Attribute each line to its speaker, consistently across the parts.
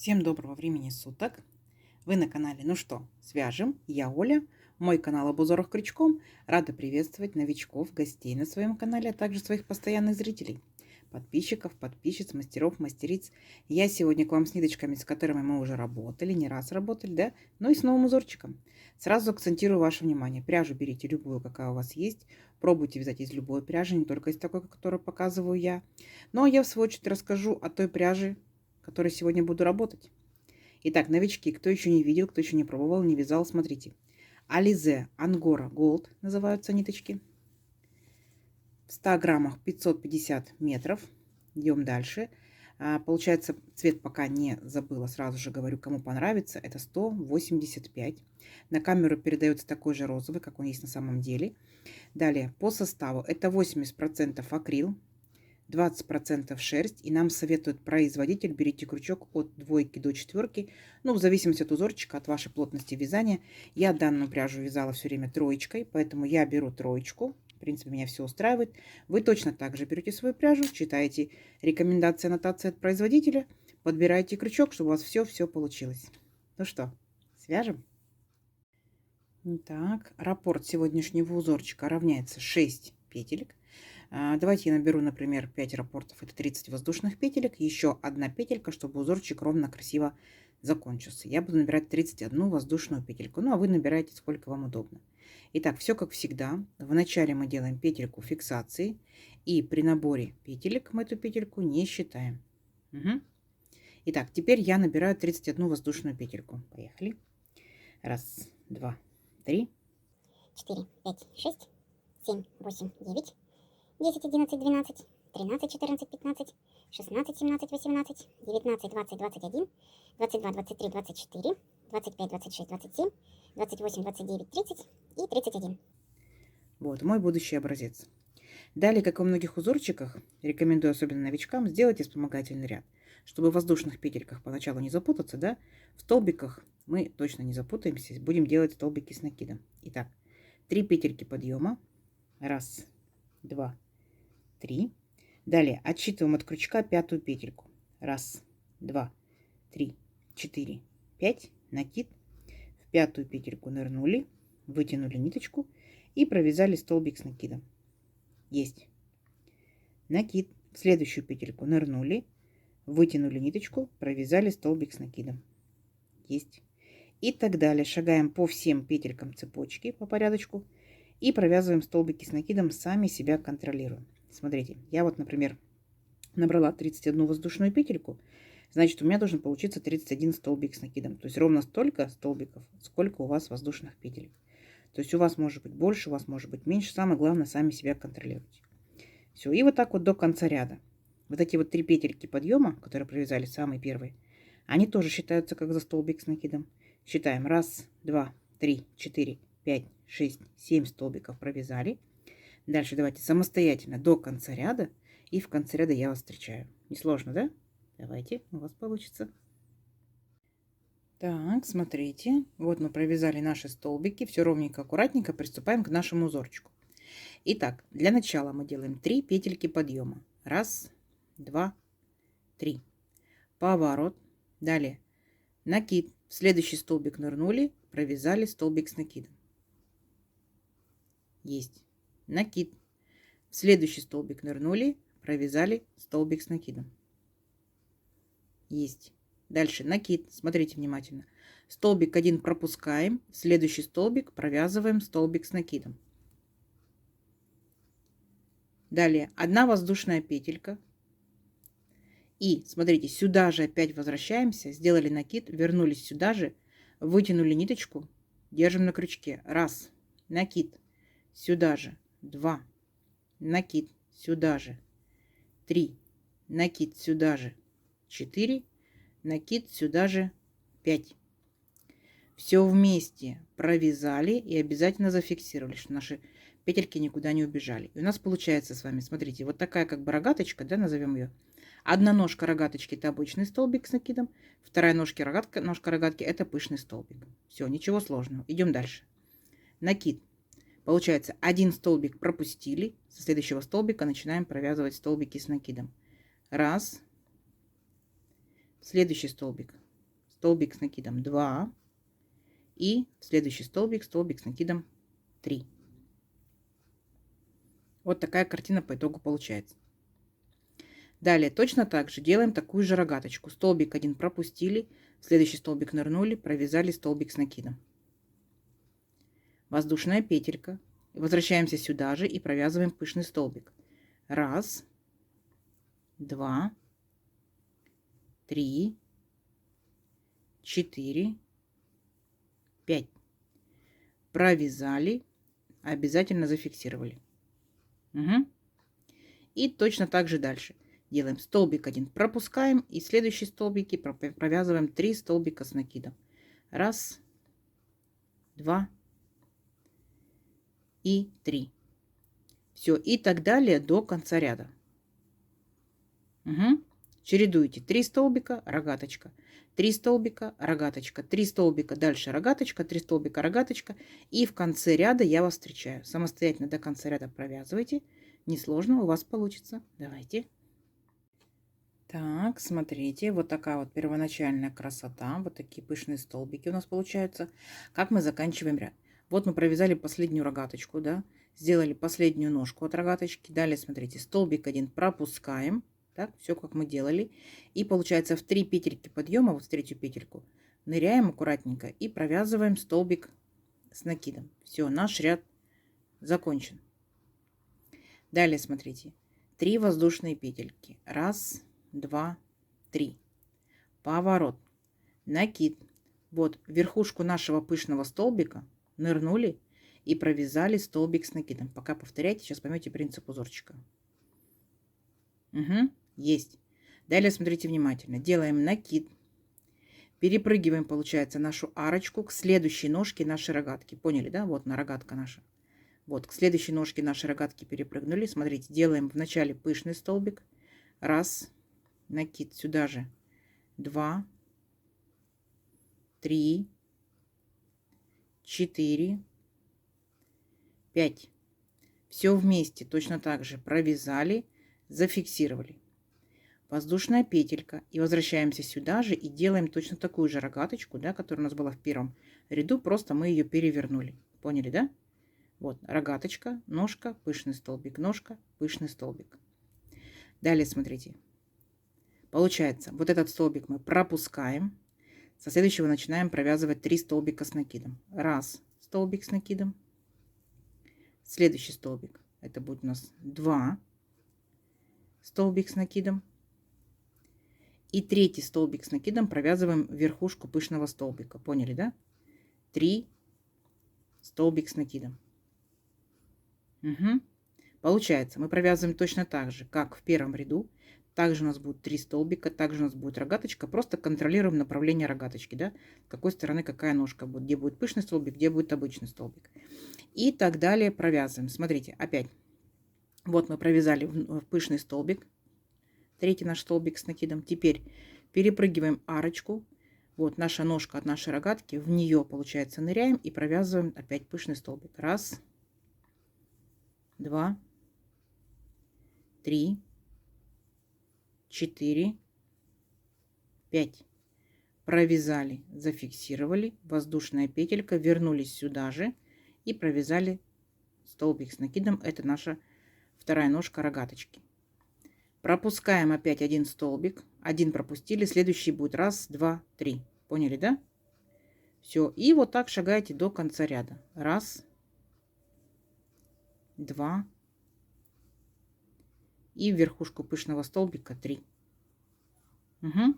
Speaker 1: Всем доброго времени суток! Вы на канале «Ну что, свяжем?» Я Оля, мой канал об узорах крючком. Рада приветствовать новичков, гостей на своем канале, а также своих постоянных зрителей, подписчиков, подписчиц, мастеров, мастериц. Я сегодня к вам с ниточками, с которыми мы уже работали, не раз работали, да, но и с новым узорчиком. Сразу акцентирую ваше внимание. Пряжу берите любую, какая у вас есть. Пробуйте вязать из любой пряжи, не только из такой, которую показываю я. Но я в свою очередь расскажу о той пряже, которой сегодня буду работать. Итак, новички, кто еще не видел, кто еще не пробовал, не вязал, смотрите. Alize Angora Gold называются ниточки. В 100 граммах 550 метров. Идем дальше. Получается, цвет пока не забыла, сразу же говорю, кому понравится. Это 185. На камеру передается такой же розовый, как он есть на самом деле. Далее, по составу это 80% акрил, 20% шерсть, и нам советует производитель, берите крючок от 2 до 4, ну, в зависимости от узорчика, от вашей плотности вязания. Я данную пряжу вязала все время троечкой, поэтому я беру троечку. В принципе, меня все устраивает. Вы точно так же берете свою пряжу, читаете рекомендации, аннотации от производителя, подбираете крючок, чтобы у вас все получилось. Ну что, свяжем? Так, раппорт сегодняшнего узорчика равняется 6 петелек. Давайте я наберу, например, 5 раппортов, это 30 воздушных петелек, еще одна петелька, чтобы узорчик ровно, красиво закончился. Я буду набирать 31 воздушную петельку, ну а вы набираете сколько вам удобно. Итак, все как всегда. Вначале мы делаем петельку фиксации, и при наборе петелек мы эту петельку не считаем. Угу. Итак, теперь я набираю 31 воздушную петельку. Поехали. Раз, два, три.
Speaker 2: 4, 5, 6, 7, 8, 9, 10, 11, 12, 13, 14, 15, 16, 17, 18, 19, 20, 21, 22, 23, 24, 25, 26, 27, 28, 29, 30 и 31.
Speaker 1: Вот мой будущий образец. Далее, как во многих узорчиках, рекомендую особенно новичкам, сделайте вспомогательный ряд. Чтобы в воздушных петельках поначалу не запутаться, да, в столбиках мы точно не запутаемся, будем делать столбики с накидом. Итак, 3 петельки подъема. Раз, два, три. Далее отсчитываем от крючка пятую петельку. Раз, два, три, 4, 5. Накид. В пятую петельку нырнули, вытянули ниточку и провязали столбик с накидом. Есть. Накид. В следующую петельку нырнули, вытянули ниточку, провязали столбик с накидом. Есть. И так далее. Шагаем по всем петелькам цепочки по порядочку и провязываем столбики с накидом, сами себя контролируем. Смотрите, я вот, например, набрала 31 воздушную петельку, значит, у меня должен получиться 31 столбик с накидом. То есть ровно столько столбиков, сколько у вас воздушных петелек. То есть у вас может быть больше, у вас может быть меньше. Самое главное, сами себя контролируйте. Все, и вот так вот до конца ряда. Вот эти вот 3 петельки подъема, которые провязали самые первые, они тоже считаются как за столбик с накидом. Считаем. Раз, два, три, 4, 5, 6, 7 столбиков провязали. Дальше давайте самостоятельно до конца ряда. И в конце ряда я вас встречаю. Несложно, да? Давайте, у вас получится. Так, смотрите. Вот мы провязали наши столбики. Все ровненько, аккуратненько. Приступаем к нашему узорчику. Итак, для начала мы делаем 3 петельки подъема. Раз, два, три. Поворот. Далее накид. В следующий столбик нырнули, провязали столбик с накидом. Есть. Накид. В следующий столбик нырнули, провязали столбик с накидом. Есть. Дальше накид. Смотрите внимательно. Столбик 1 пропускаем, в следующий столбик провязываем столбик с накидом. Далее 1 воздушная петелька. И смотрите, сюда же опять возвращаемся, сделали накид, вернулись сюда же, вытянули ниточку, держим на крючке. Раз, накид, сюда же, 2, накид, сюда же, 3, накид, сюда же, 4, накид, сюда же, 5. Все вместе провязали и обязательно зафиксировали, что наши петельки никуда не убежали. И у нас получается с вами, смотрите, вот такая как бы рогаточка, да, назовем ее. Одна ножка рогаточки — это обычный столбик с накидом, вторая ножка рогатки — это пышный столбик. Все, ничего сложного. Идем дальше. Накид. Получается, один столбик пропустили, со следующего столбика начинаем провязывать столбики с накидом. Раз. Следующий столбик. столбик с накидом 2 и в следующий столбик с накидом 3. Вот такая картина по итогу получается. Далее точно так же делаем такую же рогаточку. Столбик 1 пропустили, в следующий столбик нырнули, провязали столбик с накидом. Воздушная петелька. Возвращаемся сюда же и провязываем пышный столбик. 1, 2, 3, 4, 5. Провязали, обязательно зафиксировали. Угу. И точно так же дальше. Делаем столбик 1, пропускаем, и следующие столбики провязываем 3 столбика с накидом. 1, 2 и 3. Все, и так далее до конца ряда. Угу. Чередуйте 3 столбика, рогаточка, 3 столбика, рогаточка, 3 столбика, дальше рогаточка, 3 столбика, рогаточка. И в конце ряда я вас встречаю. Самостоятельно до конца ряда провязывайте. Несложно у вас получится. Давайте. Так, смотрите, вот такая вот первоначальная красота. Вот такие пышные столбики у нас получаются. Как мы заканчиваем ряд? Вот мы провязали последнюю рогаточку, да, сделали последнюю ножку от рогаточки. Далее, смотрите, столбик 1 пропускаем. Так, все как мы делали. И получается в 3 петельки подъема, вот в третью петельку, ныряем аккуратненько и провязываем столбик с накидом. Все, наш ряд закончен. Далее, смотрите, 3 воздушные петельки. 1, 2, 3. Поворот. Накид. Вот верхушку нашего пышного столбика нырнули и провязали столбик с накидом. Пока повторяйте, сейчас поймете принцип узорчика. Угу, есть. Далее смотрите внимательно. Делаем накид. Перепрыгиваем, получается, нашу арочку к следующей ножке нашей рогатки. Поняли, да? Вот на рогатка наша. Вот, к следующей ножке нашей рогатки перепрыгнули. Смотрите, делаем вначале пышный столбик. 1, накид сюда же. 2, 3, 4, 5. Все вместе точно так же провязали, зафиксировали. Воздушная петелька. И возвращаемся сюда же и делаем точно такую же рогаточку, да, которая у нас была в первом ряду. Просто мы ее перевернули. Поняли, да? Вот рогаточка, ножка, пышный столбик, ножка, пышный столбик. Далее смотрите. Получается, вот этот столбик мы пропускаем. Со следующего начинаем провязывать 3 столбика с накидом. 1 столбик с накидом. Следующий столбик. Это будет у нас 2 столбик с накидом. И третий столбик с накидом провязываем верхушку пышного столбика. Поняли, да? 3 столбик с накидом. Угу. Получается, мы провязываем точно так же, как в первом ряду. Также у нас будет 3 столбика, также у нас будет рогаточка. Просто контролируем направление рогаточки, да? С какой стороны какая ножка будет, где будет пышный столбик, где будет обычный столбик. И так далее провязываем. Смотрите, опять. Вот мы провязали в пышный столбик. Третий наш столбик с накидом. Теперь перепрыгиваем арочку. Вот наша ножка от нашей рогатки. В нее, получается, ныряем и провязываем опять пышный столбик. 1, 2, 3, 4, 5. Провязали, зафиксировали. Воздушная петелька. Вернулись сюда же и провязали столбик с накидом. Это наша вторая ножка рогаточки. Пропускаем опять один столбик. Один пропустили. Следующий будет 1, 2, 3. Поняли, да? Все. И вот так шагаете до конца ряда. 1, 2. И в верхушку пышного столбика 3. Угу.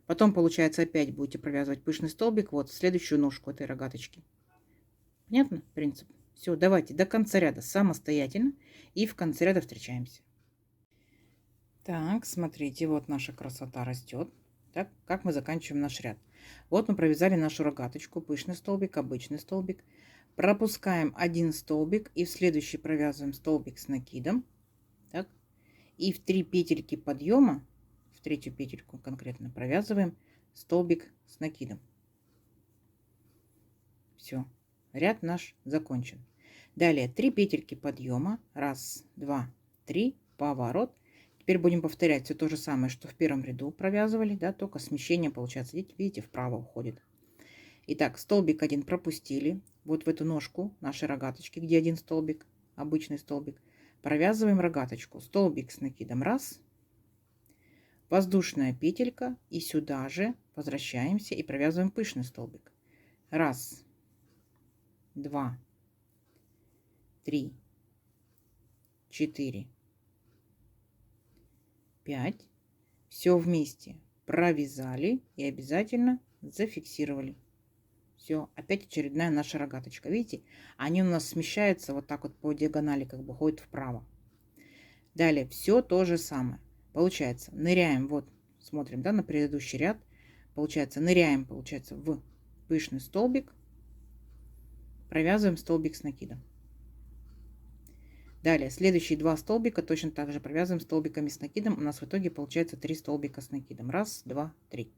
Speaker 1: Потом, получается, опять будете провязывать пышный столбик. Вот в следующую ножку этой рогаточки. Понятно принцип? Все, давайте до конца ряда самостоятельно. И в конце ряда встречаемся. Так, смотрите, вот наша красота растет. Так, как мы заканчиваем наш ряд? Вот мы провязали нашу рогаточку, пышный столбик, обычный столбик. Пропускаем один столбик и в следующий провязываем столбик с накидом. Так, и в 3 петельки подъема, в третью петельку конкретно, провязываем столбик с накидом. Все, ряд наш закончен. Далее 3 петельки подъема, 1, 2, 3, поворот. Теперь будем повторять все то же самое, что в первом ряду провязывали, да, только смещение получается, видите, вправо уходит. Итак, столбик 1 пропустили, вот в эту ножку нашей рогаточки, где один столбик, обычный столбик, провязываем рогаточку, столбик с накидом 1, воздушная петелька, и сюда же возвращаемся и провязываем пышный столбик. 1, 2, 3, 4, 5. Все вместе провязали и обязательно зафиксировали. Все, опять очередная наша рогаточка. Видите, они у нас смещаются вот так вот по диагонали, как бы ходят вправо. Далее все то же самое. Получается, ныряем, вот, смотрим, да, на предыдущий ряд. Получается, ныряем, получается, в пышный столбик, провязываем столбик с накидом. Далее, следующие 2 столбика точно так же провязываем столбиками с накидом. У нас в итоге получается 3 столбика с накидом. 1, 2, 3.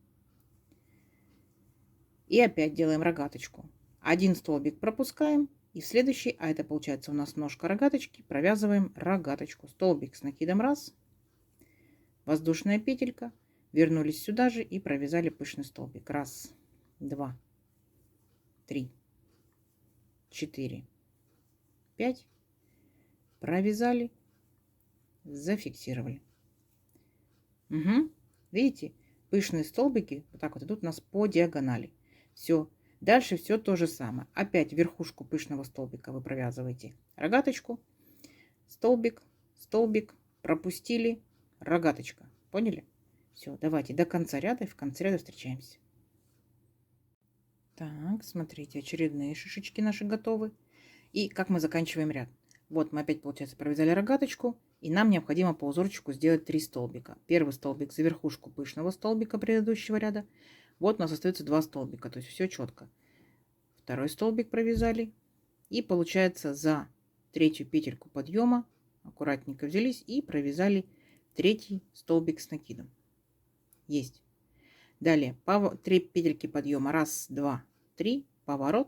Speaker 1: И опять делаем рогаточку. Один столбик пропускаем. И в следующий, а это получается у нас ножка рогаточки, провязываем рогаточку. Столбик с накидом 1. Воздушная петелька. Вернулись сюда же и провязали пышный столбик. 1, 2, 3, 4, 5. Провязали, зафиксировали. Угу. Видите, пышные столбики вот так вот идут у нас по диагонали. Все. Дальше все то же самое. Опять верхушку пышного столбика вы провязываете рогаточку, столбик, столбик, пропустили, рогаточка. Поняли? Все, давайте до конца ряда и в конце ряда встречаемся. Так, смотрите, очередные шишечки наши готовы. И как мы заканчиваем ряд? Вот мы опять, получается, провязали рогаточку, и нам необходимо по узорчику сделать 3 столбика. Первый столбик за верхушку пышного столбика предыдущего ряда. Вот у нас остается 2 столбика, то есть все четко. Второй столбик провязали, и получается за третью петельку подъема аккуратненько взялись и провязали третий столбик с накидом. Есть. Далее 3 петельки подъема, 1, 2, 3, поворот.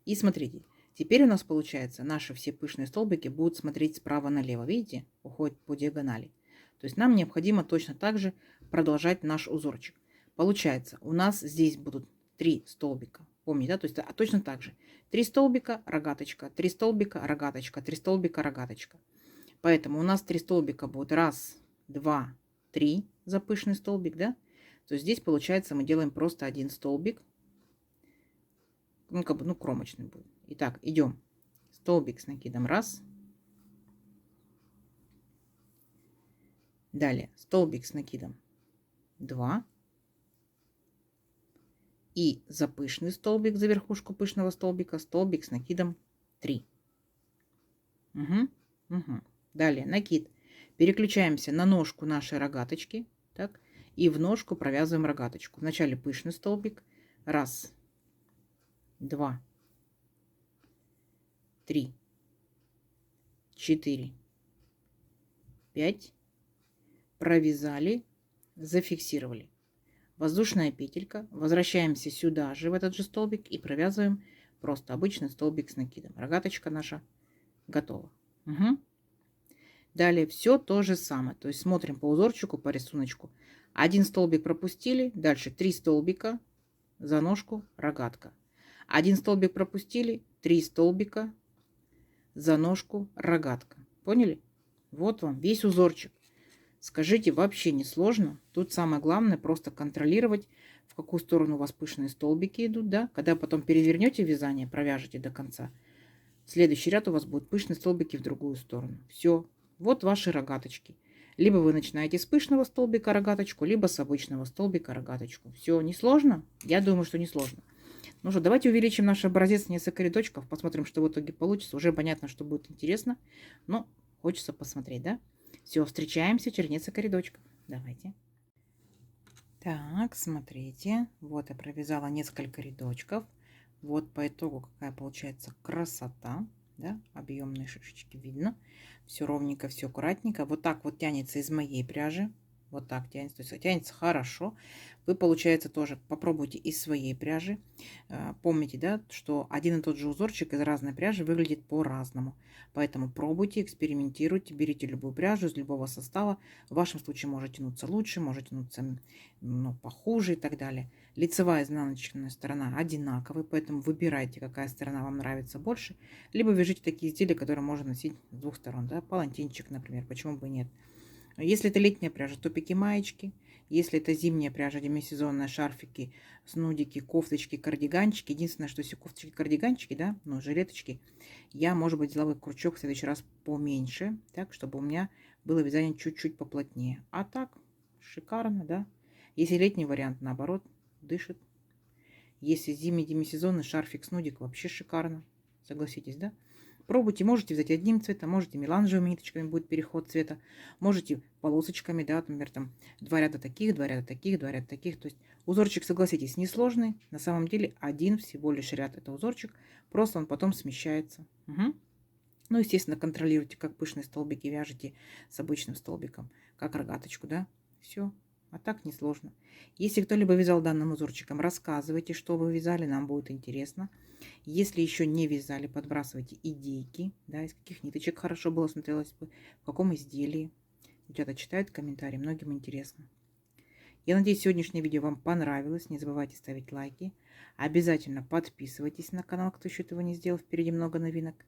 Speaker 1: И смотрите. Теперь у нас получается, наши все пышные столбики будут смотреть справа налево. Видите? Уходят по диагонали. То есть нам необходимо точно так же продолжать наш узорчик. Получается, у нас здесь будут 3 столбика. Помните, да? То есть точно так же. 3 столбика, рогаточка, 3 столбика, рогаточка, 3 столбика, рогаточка. Поэтому у нас 3 столбика будут 1, 2, 3 за пышный столбик, да? То есть здесь получается мы делаем просто один столбик. Ну, как бы, ну, кромочный будет. Итак, идем. Столбик с накидом 1. Далее столбик с накидом 2. И за пышный столбик, за верхушку пышного столбика, столбик с накидом 3. Угу. Далее накид. Переключаемся на ножку нашей рогаточки. Так, и в ножку провязываем рогаточку. Вначале пышный столбик. 1, 2, 3, 4, 5. Провязали, зафиксировали. Воздушная петелька. Возвращаемся сюда же, в этот же столбик, и провязываем просто обычный столбик с накидом. Рогаточка наша готова. Угу. Далее все то же самое. То есть смотрим по узорчику, по рисунку. Один столбик пропустили. Дальше 3 столбика за ножку, рогатка. Один столбик пропустили. 3 столбика за ножку, рогатка. Поняли? Вот вам весь узорчик. Скажите, вообще не сложно. Тут самое главное просто контролировать, в какую сторону у вас пышные столбики идут, да? Когда потом перевернете вязание, провяжете до конца, следующий ряд у вас будут пышные столбики в другую сторону. Все. Вот ваши рогаточки. Либо вы начинаете с пышного столбика рогаточку, либо с обычного столбика рогаточку. Все, не сложно? Я думаю, что не сложно. Ну что, давайте увеличим наш образец в несколько рядочков, посмотрим, что в итоге получится. Уже понятно, что будет интересно, но хочется посмотреть, да? Все, встречаемся через несколько рядочков. Давайте. Так, смотрите. Вот я провязала несколько рядочков. Вот по итогу какая получается красота. Да? Объемные шишечки видно. Все ровненько, все аккуратненько. Вот так вот тянется из моей пряжи. Вот так тянется. То есть тянется хорошо. Вы, получается, тоже попробуйте из своей пряжи. Помните, да, что один и тот же узорчик из разной пряжи выглядит по-разному. Поэтому пробуйте, экспериментируйте, берите любую пряжу из любого состава. В вашем случае может тянуться лучше, может тянуться похуже и так далее. Лицевая и изнаночная сторона одинаковые, поэтому выбирайте, какая сторона вам нравится больше. Либо вяжите такие изделия, которые можно носить с двух сторон. Да? Палантинчик, например, почему бы и нет. Если это летняя пряжа, топики, маечки. Если это зимняя пряжа, демисезонная, шарфики, снудики, кофточки, кардиганчики. Единственное, что если кофточки, кардиганчики, да, но жилеточки, я, может быть, взяла бы крючок в следующий раз поменьше, так, чтобы у меня было вязание чуть-чуть поплотнее. А так, шикарно, да. Если летний вариант, наоборот, дышит. Если зимний, демисезонный, шарфик, снудик, вообще шикарно. Согласитесь, да? Пробуйте, можете взять одним цветом, можете меланжевыми ниточками, будет переход цвета, можете полосочками, да, например, там 2 ряда таких, 2 ряда таких, 2 ряда таких. То есть узорчик, согласитесь, несложный. На самом деле один всего лишь ряд это узорчик, просто он потом смещается. Угу. Ну, естественно, контролируйте, как пышные столбики вяжете с обычным столбиком, как рогаточку, да, все. А так несложно. Если кто-либо вязал данным узорчиком, рассказывайте, что вы вязали, нам будет интересно. Если еще не вязали, подбрасывайте идейки, да, из каких ниточек хорошо было смотрелось бы, в каком изделии. Девчата читают комментарии, многим интересно. Я надеюсь, сегодняшнее видео вам понравилось. Не забывайте ставить лайки. Обязательно подписывайтесь на канал, кто еще этого не сделал. Впереди много новинок.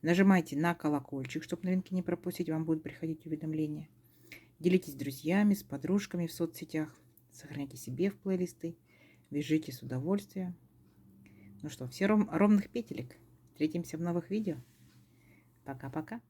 Speaker 1: Нажимайте на колокольчик, чтобы новинки не пропустить. Вам будут приходить уведомления. Делитесь с друзьями, с подружками в соцсетях. Сохраняйте себе в плейлисты. Вяжите с удовольствием. Ну что, всем ровных петелек. Встретимся в новых видео. Пока-пока.